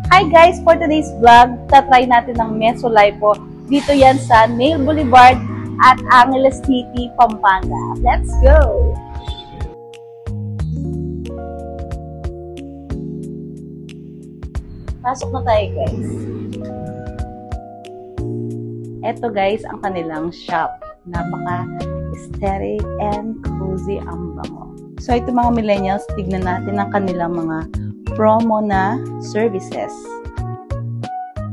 Hi guys! For today's vlog, tatry natin ng Meso-Lipo. Dito yan sa Nail Boulevard at Angeles City, Pampanga. Let's go! Pasok na tayo guys. Ito guys, ang kanilang shop. Napaka-aesthetic and cozy ang bango. So ito mga millennials, tignan natin ang kanilang mga promo na services.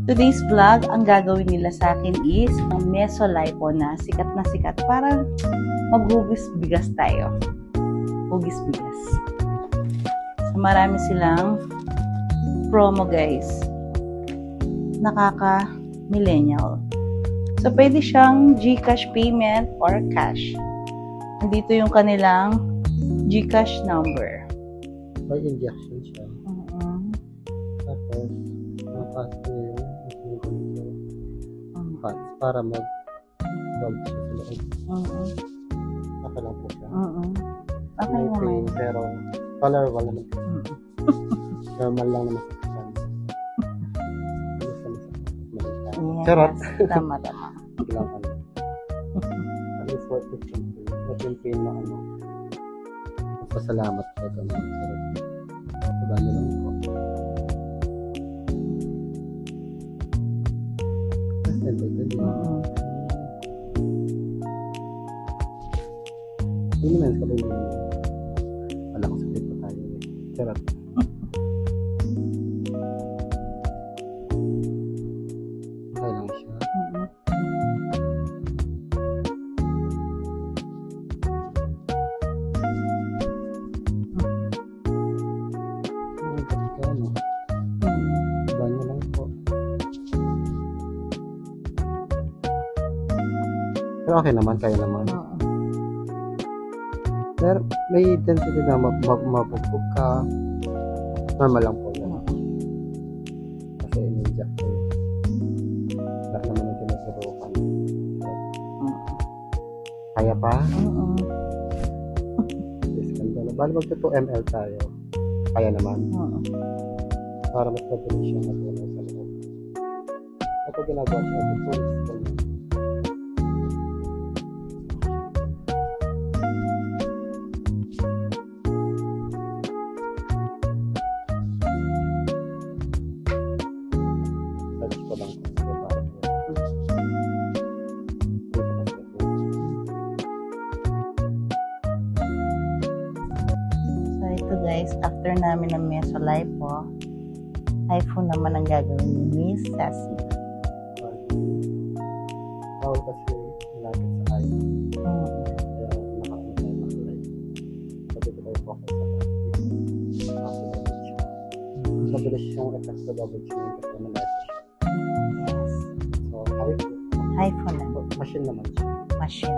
Today's vlog, ang gagawin nila sa akin is ang Meso-Lipo na sikat. Parang maghugis-bigas tayo. Hugis-bigas. So marami silang promo guys. Nakaka-millennial. So pwede siyang GCash payment or cash. Nandito yung kanilang GCash number. By injection siya. Tapos, makapasok niya yung funds para mag-vlog siya sa loob. Saka lang po siya. Okay naman. Pero, tolerable naman. Normal lang naman sa funds. Charot! Tama. Bilang ano. At least worth it yung pain na ano. Pasalamat po ito naman. Diba nyo lang po. Hindi naman sabi nyo. Wala ko sakit pa tayo. Charot. Okay lang siya. Banyo lang po. Pero okay naman, kaya naman. Pero may density na mapupog ka. Normal lang po yan. Kasi in-inject ko. Lahat naman yung tinasurukan. Kaya pa? Bali magto 2 ml tayo. Kaya naman. Para mas mabilis siya matulog sa loob. Ito ginagawa siya. Ito guys, after namin ng Meso-Lipo, iPhone naman ang gagawin ni Miss Sassy. Bawal kasi malapit sa iPhone. Kaya nakaano tayo mag-live. Sabi ko tayo focus sa iPhone. Mabilis siyang effect sa double chin kasi malapit siya. Yes. So, iPhone na. Machine naman siya. Machine.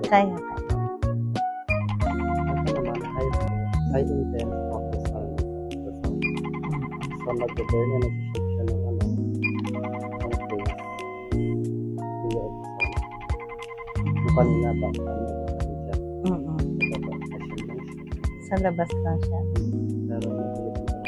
Kaya. Ito naman, high intense focus on the sound. So, nag-burn na nag-shift siya ng ano, ng face. Hindi of the sound. Yung kanina ba, Sa labas lang siya. pero nag-shift siya.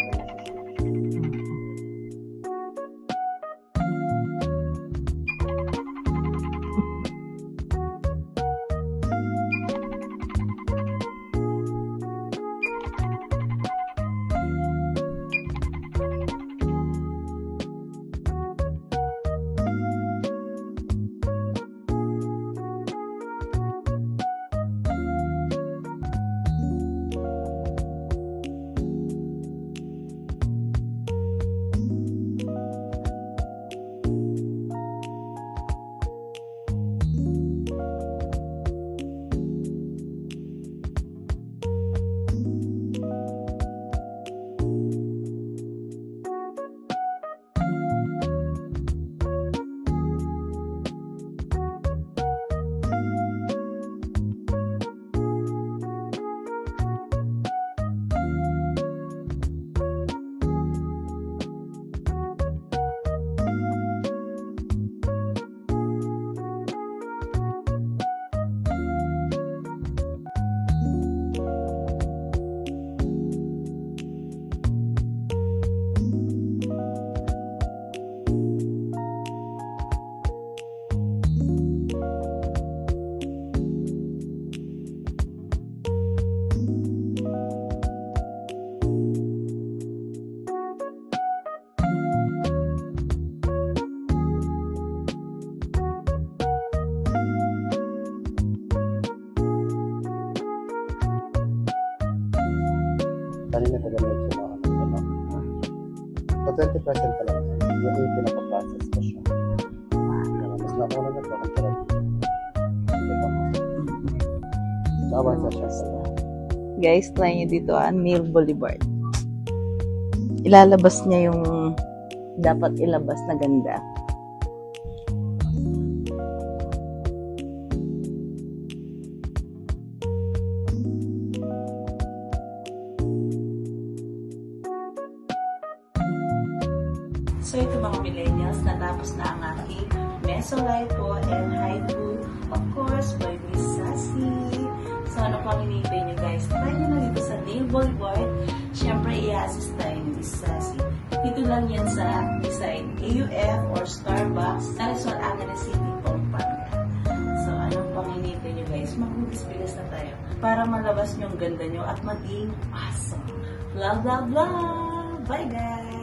20% pa lang. Yung pinapaprocess ko siya. Mas nauna na ito kumpara dito. Nawan sa siya sa Guys, try nyo dito Neil Boulevard. Ilalabas niya yung dapat ilabas na ganda. So ito mga millennials, natapos na ang aking Meso-Lipo and Haiku. Of course, by Miss Sassy. So ano pang hinihintay nyo guys? Try nyo na dito sa Neil Boulevard. Siyempre, i-assist tayo ni Miss Sassy. Dito lang yan sa design AUF or Starbucks sa Rizal Angeles City, Pampanga. So ano pang hinihintay nyo guys? Magbigas-bigas na tayo para malabas nyo ang ganda nyo at maging awesome. Blah blah blah! Bye guys!